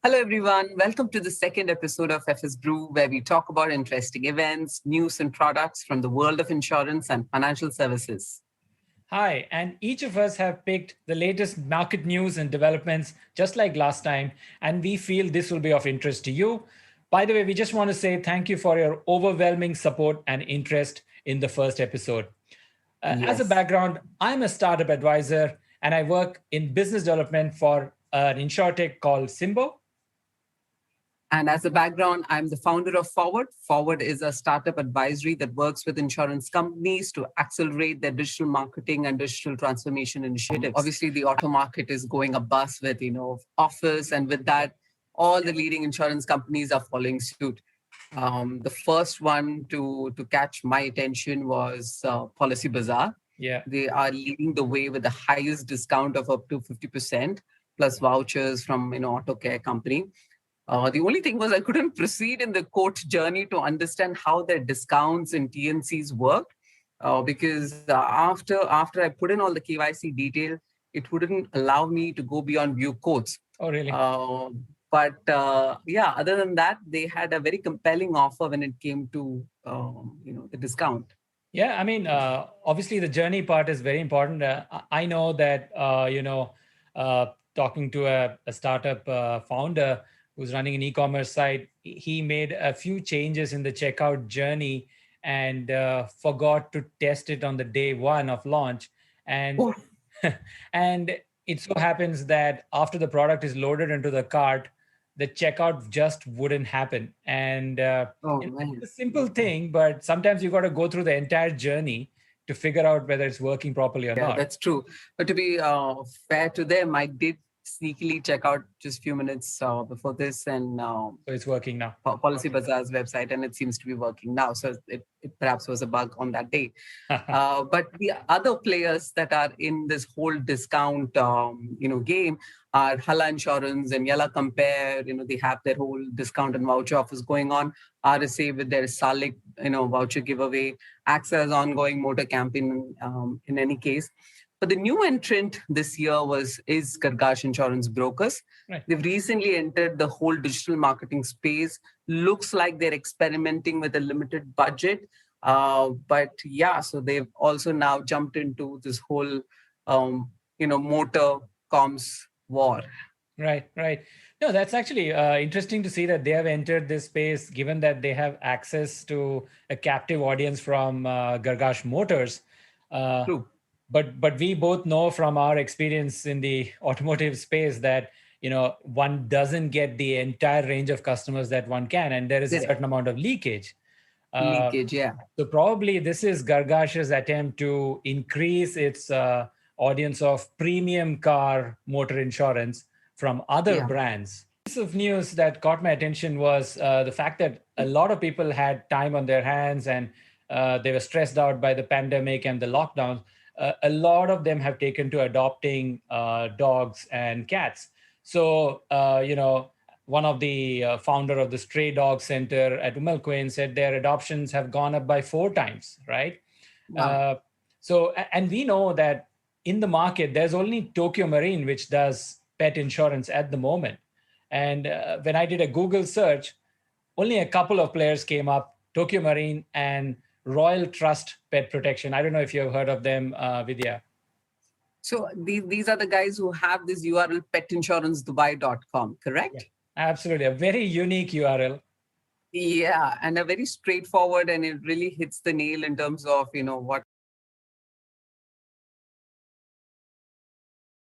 Hello, everyone. Welcome to the second episode of FS Brew, where we talk about interesting events, news, and products from the world of insurance and financial services. Hi, and each of us have picked the latest market news and developments just like last time, and we feel this will be of interest to you. By the way, we just want to say thank you for your overwhelming support and interest in the first episode. As a Yes. background, I'm a startup advisor and I work in business development for an insurtech called Simbo. And as a background, I'm the founder of Forward. Forward is a startup advisory that works with insurance companies to accelerate their digital marketing and digital transformation initiatives. Obviously, the auto market is going a bust with, Office, and with that, all the leading insurance companies are following suit. The first one to catch my attention was Policy Bazaar. Yeah. They are leading the way with the highest discount of up to 50% plus vouchers from auto care company. The only thing was I couldn't proceed in the quote journey to understand how their discounts and TNCs work, because after I put in all the KYC detail, it wouldn't allow me to go beyond view quotes. Oh, really? But yeah, other than that, they had a very compelling offer when it came to the discount. Yeah, I mean, obviously the journey part is very important. I know that, talking to a startup founder who's running an e-commerce site, he made a few changes in the checkout journey and forgot to test it on the day one of launch. And Oh, and it so happens that after the product is loaded into the cart, the checkout just wouldn't happen. And oh it's man. a simple thing, but sometimes you got to go through the entire journey to figure out whether it's working properly or Yeah, not. that's true. But to be fair to them, I did sneakily check out just a few minutes before this, and So it's working now. Policy Bazaar's website, and it seems to be working now. So it perhaps was a bug on that day. But the other players that are in this whole discount, game are Hala Insurance and Yalla Compare. They have their whole discount and voucher offers going on. RSA with their Salik, voucher giveaway. AXA's ongoing motor campaign. In any case, but the new entrant this year is Gargash Insurance Brokers. Right. They've recently entered the whole digital marketing space. Looks like they're experimenting with a limited budget. But yeah, so they've also now jumped into this whole, motor comms war. Right, right. No, that's actually interesting to see that they have entered this space, given that they have access to a captive audience from Gargash Motors. Uh, True. but we both know from our experience in the automotive space that one doesn't get the entire range of customers that one can, and there is a Correct. certain amount of leakage. Uh, Leakage, yeah. so probably this is Gargash's attempt to increase its audience of premium car motor insurance from other Yeah. brands. Piece of news that caught my attention was the fact that a lot of people had time on their hands and they were stressed out by the pandemic and the lockdowns. A lot of them have taken to adopting dogs and cats. So, one of the founder of the Stray Dog Center at Umalquain said their adoptions have gone up by 4 times, right? Wow. Uh, and we know that in the market, there's only Tokyo Marine, which does pet insurance at the moment. And when I did a Google search, only a couple of players came up, Tokyo Marine and Royal Trust Pet Protection. I don't know if you have heard of them, Vidya. So these are the guys who have this URL petinsurancedubbai.com, Yeah, correct? absolutely. A very unique URL. Yeah, and a very straightforward, and it really hits the nail in terms of, what.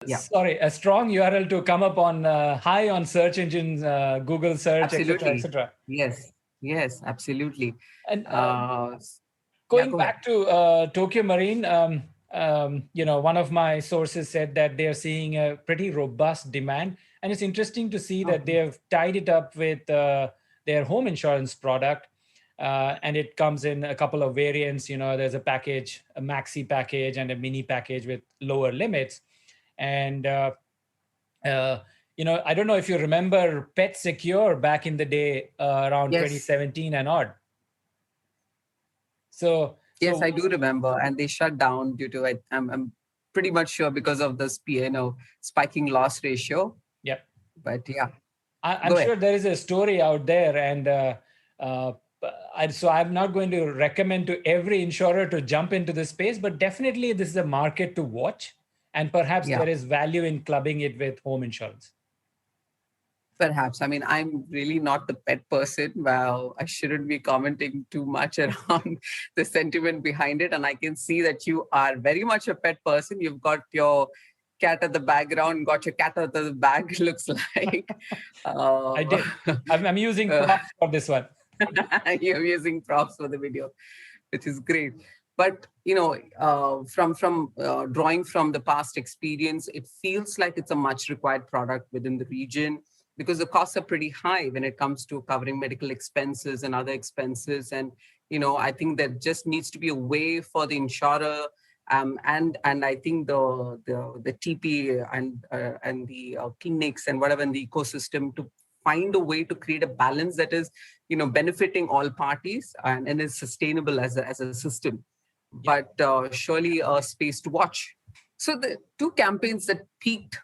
Yeah, Sorry, a strong URL to come up on high on search engines, Google search, etc., absolutely. etc. Yes, yes, absolutely. And Uh, yeah, going go ahead. back to Tokyo Marine, one of my sources said that they are seeing a pretty robust demand, and it's interesting to see that they Okay. have tied it up with their home insurance product, and it comes in a couple of variants. There's a package, a maxi package, and a mini package with lower limits, and uh, I don't know if you remember Pet Secure back in the day, around Yes, 2017 and odd. So, yes, so I do remember, and they shut down due to it. I'm pretty much sure because of the spiking loss ratio. yeah. But yeah, I'm sure there is a story out there, and so I'm not going to recommend to every insurer to jump into this space, but definitely this is a market to watch, and perhaps there is value in clubbing it with home insurance. Perhaps. I mean, I'm really not the pet person. Well, I shouldn't be commenting too much around the sentiment behind it. And I can see that you are very much a pet person. You've got your cat at the background, got your cat at the back, looks like. I did. I'm using props for this one. You're using props for the video, which is great. But, from drawing from the past experience, it feels like it's a much required product within the region, because the costs are pretty high when it comes to covering medical expenses and other expenses. And, I think there just needs to be a way for the insurer, and I think the TP and the clinics and whatever in the ecosystem to find a way to create a balance that is, benefiting all parties and is sustainable as a system. But surely a space to watch. So the two campaigns that piqued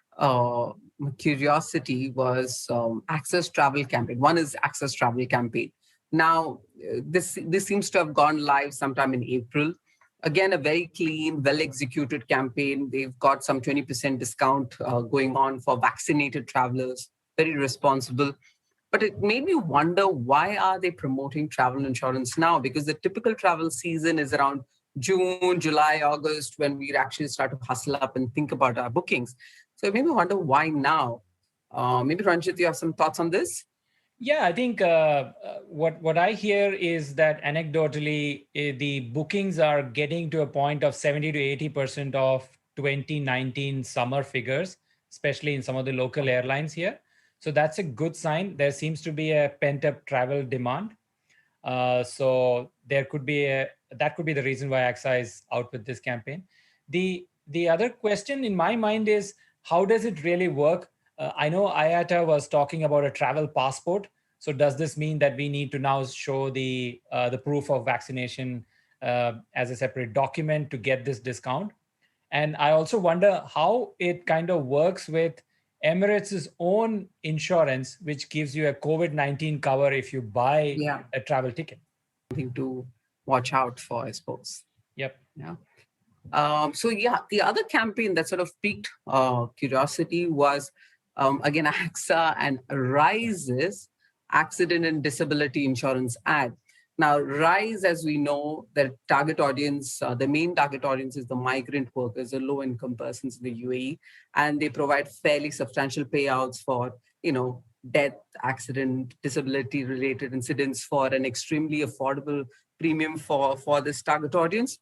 curiosity was Access Travel campaign. One is Access Travel campaign. Now, this seems to have gone live sometime in April. Again, a very clean, well-executed campaign. They've got some 20% discount going on for vaccinated travelers. Very responsible. But it made me wonder, why are they promoting travel insurance now? Because the typical travel season is around June, July, August, when we actually start to hustle up and think about our bookings. So it made me wonder, why now? Maybe Ranjit, you have some thoughts on this? Yeah, I think what I hear is that anecdotally, the bookings are getting to a point of 70 to 80% of 2019 summer figures, especially in some of the local airlines here. So that's a good sign. There seems to be a pent-up travel demand. So that could be the reason why AXA is out with this campaign. The other question in my mind is, how does it really work? I know IATA was talking about a travel passport. So does this mean that we need to now show the proof of vaccination as a separate document to get this discount? And I also wonder how it kind of works with Emirates' own insurance, which gives you a COVID-19 cover if you buy a travel ticket. Something to watch out for, I suppose. Yep. Yeah. The other campaign that sort of piqued curiosity was, again, AXA and Rise's accident and disability insurance ad. Now, Rise, as we know, their target audience, the main target audience is the migrant workers, the low-income persons in the UAE, and they provide fairly substantial payouts for, death, accident, disability-related incidents for an extremely affordable premium for this target audience.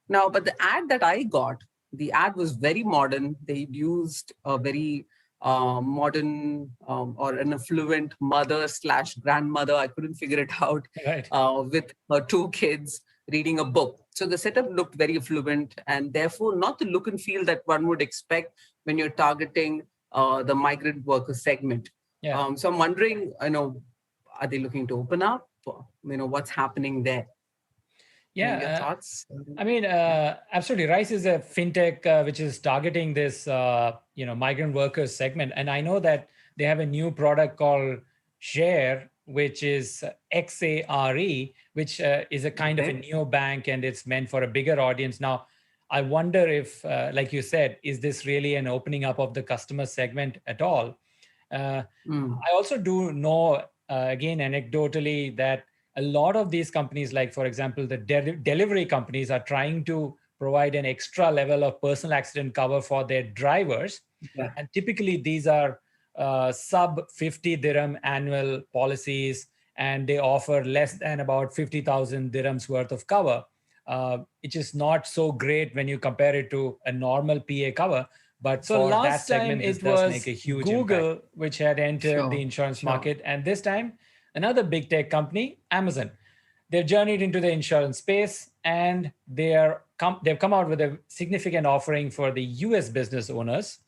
Now, but the ad that I got, the ad was very modern. They used a very modern or an affluent mother/grandmother, I couldn't figure it out, right. With her two kids reading a book. So the setup looked very affluent, and therefore not the look and feel that one would expect when you're targeting the migrant worker segment. Yeah. So I'm wondering, are they looking to open up? What's happening there? Yeah. Your thoughts? I mean, absolutely. Rise is a fintech which is targeting this, migrant workers segment. And I know that they have a new product called Share, which is XARE, which is a kind of a neobank, and it's meant for a bigger audience. Now, I wonder if, like you said, is this really an opening up of the customer segment at all? I also do know, again, anecdotally, that a lot of these companies, like, for example, the delivery companies, are trying to provide an extra level of personal accident cover for their drivers. Yeah. And typically these are sub 50 dirham annual policies, and they offer less than about 50,000 dirhams worth of cover, which is not so great when you compare it to a normal PA cover. But so for last that segment, time it was make a huge Google impact, which had entered the insurance market. And this time, another big tech company, Amazon. They've journeyed into the insurance space, and they've come out with a significant offering for the US business owners.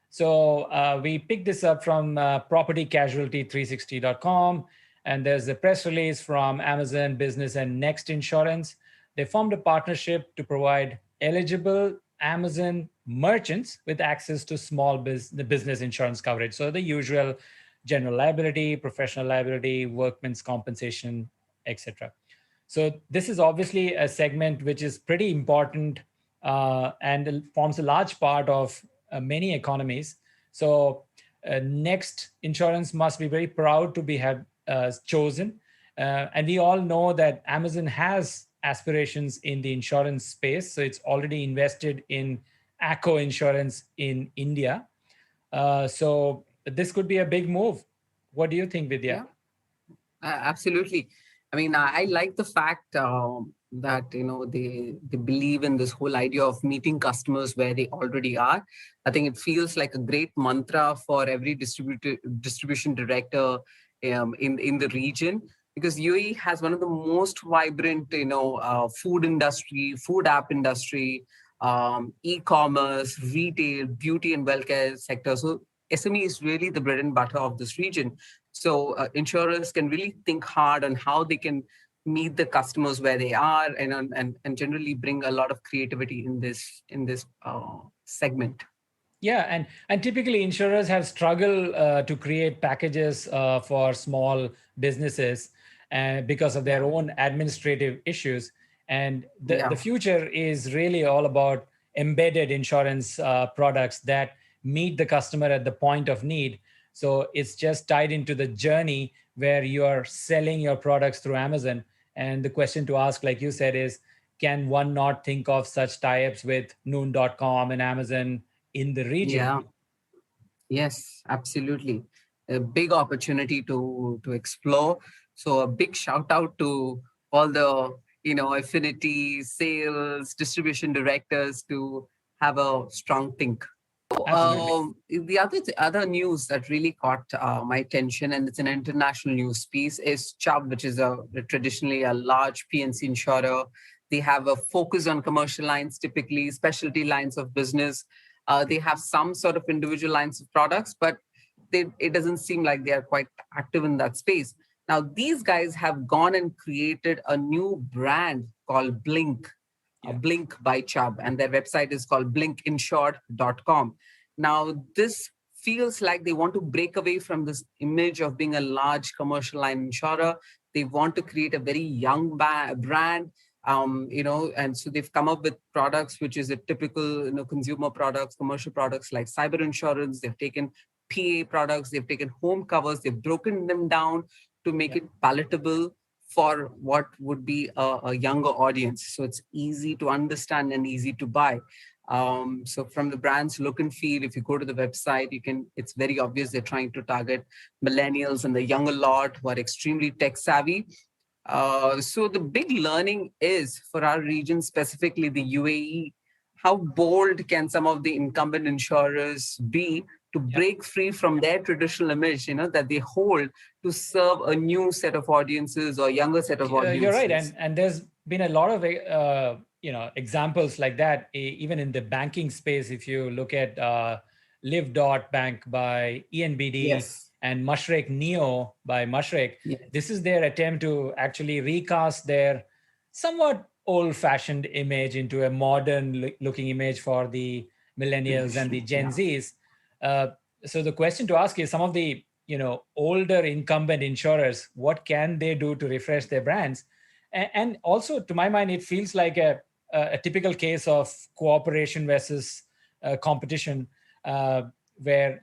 So we picked this up from propertycasualty360.com, and there's a press release from Amazon Business and Next Insurance. They formed a partnership to provide eligible Amazon merchants with access to small business insurance coverage. So the usual general liability, professional liability, workmen's compensation, etc. So this is obviously a segment which is pretty important and forms a large part of many economies. So Next Insurance must be very proud to be chosen. And we all know that Amazon has aspirations in the insurance space. So it's already invested in ACO Insurance in India. So this could be a big move. What do you think, Vidya? Yeah, absolutely. I mean, I like the fact that they believe in this whole idea of meeting customers where they already are. I think it feels like a great mantra for every distribution director in the region, because UAE has one of the most vibrant food industry, food app industry, e-commerce, retail, beauty and welfare sector. So SME is really the bread and butter of this region. So insurers can really think hard on how they can meet the customers where they are, and generally bring a lot of creativity in this segment. Yeah, and typically insurers have struggled to create packages for small businesses because of their own administrative issues. And the future is really all about embedded insurance products that meet the customer at the point of need. So it's just tied into the journey where you are selling your products through Amazon. And the question to ask, like you said, is can one not think of such tie-ups with Noon.com and Amazon in the region? Yeah. Yes, absolutely. A big opportunity to explore. So a big shout out to all the affinity, sales, distribution directors to have a strong think. Absolutely. The other news that really caught my attention, and it's an international news piece, is Chubb, which is traditionally a large PNC insurer. They have a focus on commercial lines, typically specialty lines of business. They have some sort of individual lines of products, but it doesn't seem like they are quite active in that space. Now, these guys have gone and created a new brand called Blink. Blink by Chubb, and their website is called blinkinsured.com. Now, this feels like they want to break away from this image of being a large commercial line insurer. They want to create a very young brand, and so they've come up with products which is a typical consumer products, commercial products like cyber insurance. They've taken PA products, they've taken home covers, they've broken them down to make it palatable for what would be a younger audience. So it's easy to understand and easy to buy. So from the brand's look and feel, if you go to the website, it's very obvious they're trying to target millennials and the younger lot who are extremely tech savvy. So the big learning is for our region, specifically the UAE, how bold can some of the incumbent insurers be to break free from their traditional image, that they hold to serve a new set of audiences or younger set of audiences. You're right, and there's been a lot of examples like that, even in the banking space. If you look at Live.Bank by ENBD and Mashreq Neo by Mashreq, this is their attempt to actually recast their somewhat old-fashioned image into a modern-looking image for the millennials and the Gen Zs. So the question to ask is, some of the older incumbent insurers, what can they do to refresh their brands? And also, to my mind, it feels like a typical case of cooperation versus competition, where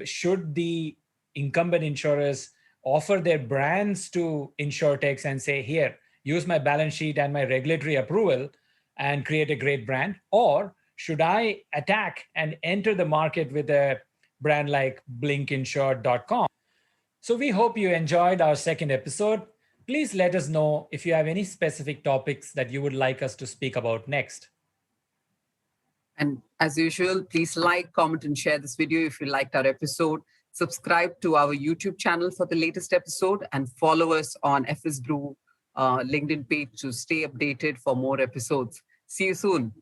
should the incumbent insurers offer their brands to insurtechs and say, here, use my balance sheet and my regulatory approval and create a great brand? Or should I attack and enter the market with a brand like blinkinsured.com? So we hope you enjoyed our second episode. Please let us know if you have any specific topics that you would like us to speak about next. And as usual, please like, comment, and share this video if you liked our episode. Subscribe to our YouTube channel for the latest episode, and follow us on FS Brew LinkedIn page to stay updated for more episodes. See you soon.